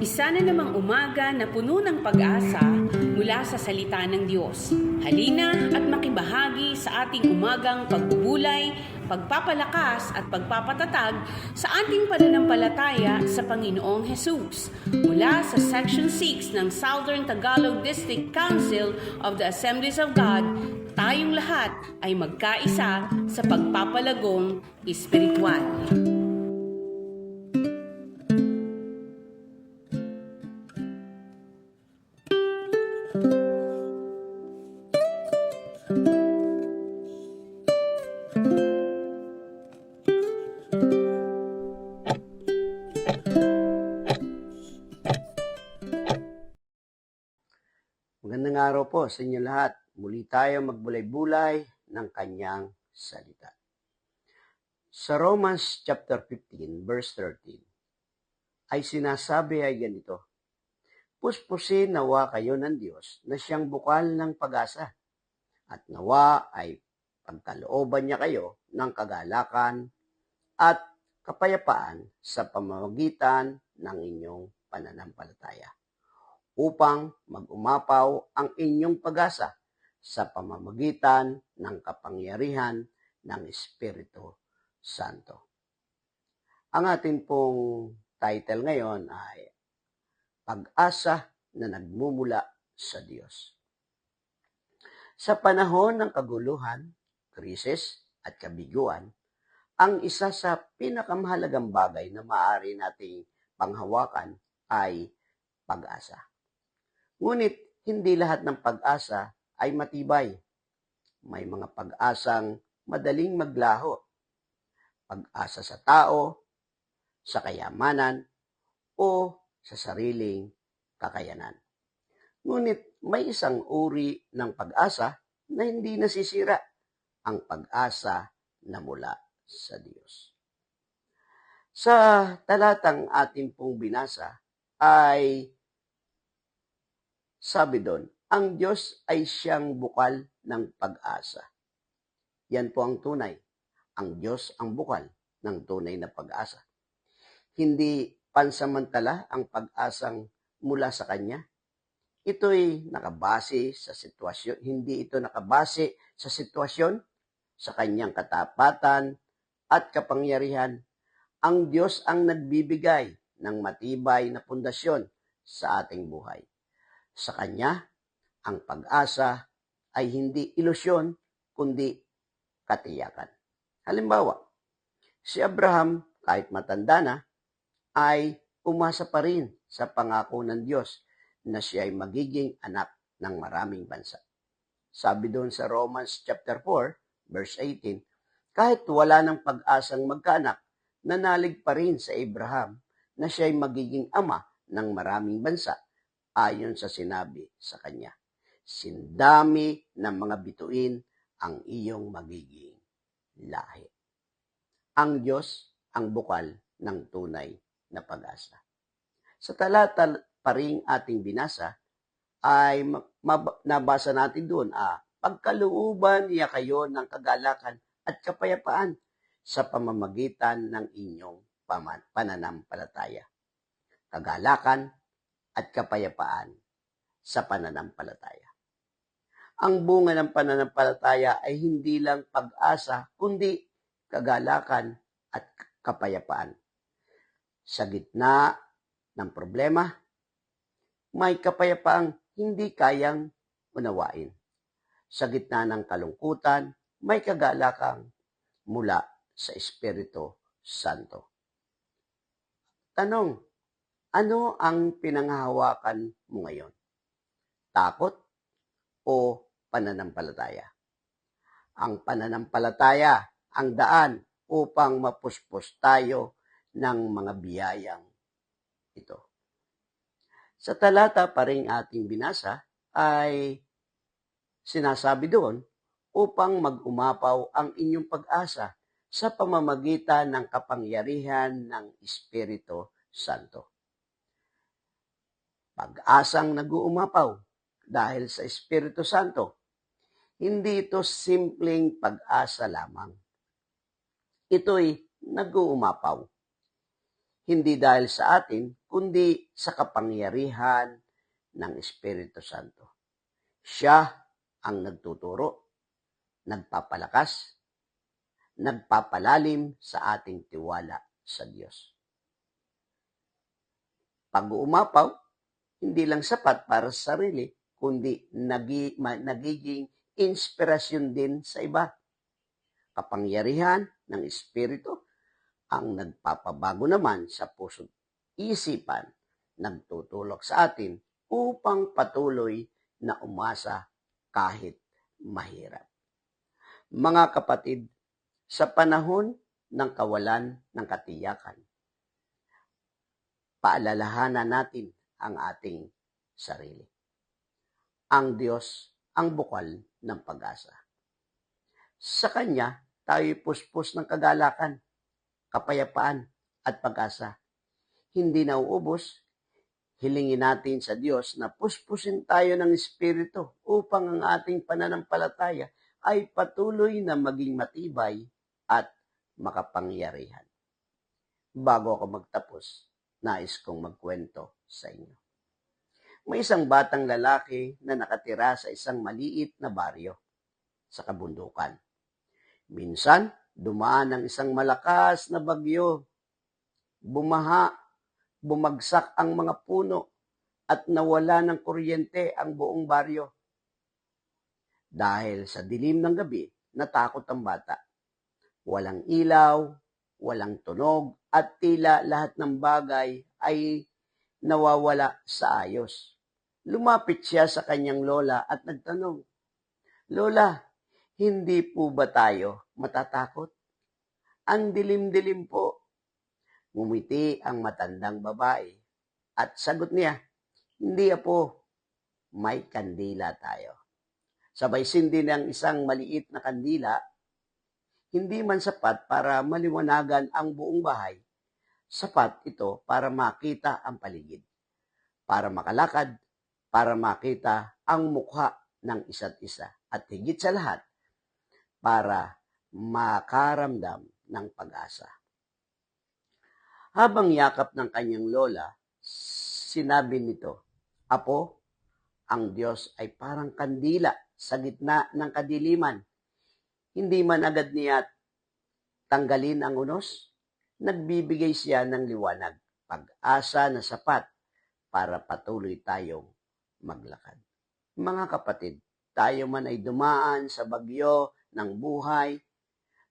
Isa na namang umaga na puno ng pag-asa mula sa salita ng Diyos. Halina at makibahagi sa ating umagang pagbubulay, pagpapalakas at pagpapatatag sa ating pananampalataya sa Panginoong Hesus. Mula sa Section 6 ng Southern Tagalog District Council of the Assemblies of God, tayong lahat ay magkaisa sa pagpapalagong espiritual. Magandang araw po sa inyo lahat. Muli tayo magbulay-bulay ng kanyang salita. Sa Romans chapter 15, verse 13, ay sinasabi ay ganito, puspusin nawa kayo ng Diyos na siyang bukal ng pag-asa, at nawa ay pagkalooban niya kayo ng kagalakan at kapayapaan sa pamamagitan ng inyong pananampalataya, upang mag-umapaw ang inyong pag-asa sa pamamagitan ng kapangyarihan ng Espiritu Santo. Ang ating pong title ngayon ay Pag-asa na nagmumula sa Diyos. Sa panahon ng kaguluhan, krisis at kabiguan, ang isa sa pinakamahalagang bagay na maaari nating panghawakan ay pag-asa. Ngunit hindi lahat ng pag-asa ay matibay. May mga pag-asang madaling maglaho. Pag-asa sa tao, sa kayamanan, o sa sariling kakayanan. Ngunit may isang uri ng pag-asa na hindi nasisira, ang pag-asa na mula sa Diyos. Sa talatang ating pong binasa ay sabi doon, ang Diyos ay siyang bukal ng pag-asa. Yan po ang tunay. Ang Diyos ang bukal ng tunay na pag-asa. Hindi pansamantala ang pag-asang mula sa Kanya. Ito'y nakabase sa sitwasyon. Hindi ito nakabase sa sitwasyon, sa Kanyang katapatan at kapangyarihan. Ang Diyos ang nagbibigay ng matibay na pundasyon sa ating buhay. Sa Kanya, ang pag-asa ay hindi ilusyon, kundi katiyakan. Halimbawa, si Abraham, kahit matanda na, ay umasa pa rin sa pangako ng Diyos na siya ay magiging anak ng maraming bansa. Sabi doon sa Romans chapter 4, verse 18, kahit wala ng pag-asang magkaanak, nanalig pa rin sa Abraham na siya ay magiging ama ng maraming bansa, ayon sa sinabi sa kanya, sindami ng mga bituin ang iyong magiging lahi. Ang Diyos ang bukal ng tunay na pag-asa. Sa talata pa ring ating binasa, ay nabasa natin doon, pagkalooban niya kayo ng kagalakan at kapayapaan sa pamamagitan ng inyong pananampalataya. Kagalakan at kapayapaan sa pananampalataya. Ang bunga ng pananampalataya ay hindi lang pag-asa, kundi kagalakan at kapayapaan. Sa gitna ng problema, may kapayapaang hindi kayang unawain. Sa gitna ng kalungkutan, may kagalakang mula sa Espiritu Santo. Tanong, ano ang pinanghahawakan mo ngayon? Takot o pananampalataya? Ang pananampalataya ang daan upang mapuspos tayo ng mga biyayang ito. Sa talata pa rin ating binasa ay sinasabi doon upang mag-umapaw ang inyong pag-asa sa pamamagitan ng kapangyarihan ng Espiritu Santo. Pag-asang nag-uumapaw dahil sa Espiritu Santo. Hindi ito simpleng pag-asa lamang. Ito'y nag-uumapaw. Hindi dahil sa atin, kundi sa kapangyarihan ng Espiritu Santo. Siya ang nagtuturo, nagpapalakas, nagpapalalim sa ating tiwala sa Diyos. Pag umapaw, hindi lang sapat para sa sarili, kundi nagiging inspirasyon din sa iba. Kapangyarihan ng Espiritu ang nagpapabago naman sa puso't isipan, nagtutulak sa atin upang patuloy na umasa kahit mahirap. Mga kapatid, sa panahon ng kawalan ng katiyakan, paalalahanan natin ang ating sarili. Ang Diyos ang bukal ng pag-asa. Sa Kanya, tayo'y puspos ng kagalakan, kapayapaan at pag-asa. Hindi nauubos, hilingin natin sa Diyos na puspusin tayo ng Espiritu upang ang ating pananampalataya ay patuloy na maging matibay at makapangyarihan. Bago ako magtapos, nais kong magkwento sa inyo. May isang batang lalaki na nakatira sa isang maliit na baryo sa kabundukan. Minsan, dumaan ang isang malakas na bagyo. Bumaha, bumagsak ang mga puno at nawala ng kuryente ang buong baryo. Dahil sa dilim ng gabi, natakot ang bata. Walang ilaw, walang tunog, at tila lahat ng bagay ay nawawala sa ayos. Lumapit siya sa kanyang lola at nagtanong, "Lola, hindi po ba tayo matatakot? Ang dilim-dilim po." Ngumiti ang matandang babae at sagot niya, "Hindi apo, may kandila tayo." Sabay sindi ng isang maliit na kandila, hindi man sapat para maliwanagan ang buong bahay, sapat ito para makita ang paligid, para makalakad, para makita ang mukha ng isa't isa, at higit sa lahat, para makaramdam ng pag-asa. Habang yakap ng kanyang lola, sinabi nito, "Apo, ang Diyos ay parang kandila sa gitna ng kadiliman. Hindi man agad niya tanggalin ang unos, nagbibigay siya ng liwanag, pag-asa na sapat para patuloy tayong maglakad." Mga kapatid, tayo man ay dumaan sa bagyo ng buhay,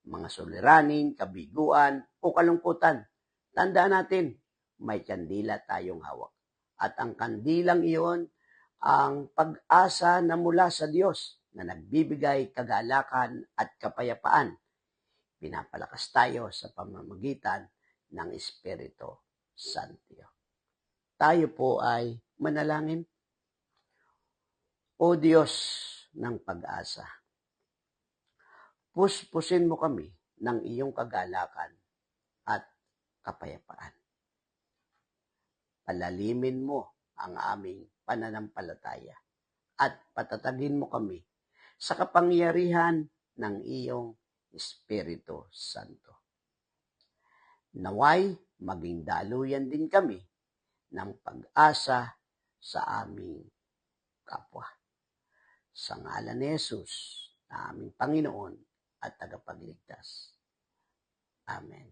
mga suliranin, kabiguan o kalungkutan, tandaan natin, may kandila tayong hawak. At ang kandilang iyon, ang pag-asa na mula sa Diyos na nagbibigay kagalakan at kapayapaan. Pinapalakas tayo sa pamamagitan ng Espiritu Santo. Tayo po ay manalangin. O Diyos ng pag-asa, puspusin mo kami ng iyong kagalakan at kapayapaan. Palalimin mo ang aming pananampalataya at patatagin mo kami sa kapangyarihan ng iyong Espiritu Santo. Naway maging daluyan din kami ng pag-asa sa aming kapwa. Sa ngalan ni Jesus, na aming Panginoon at tagapagligtas. Amen.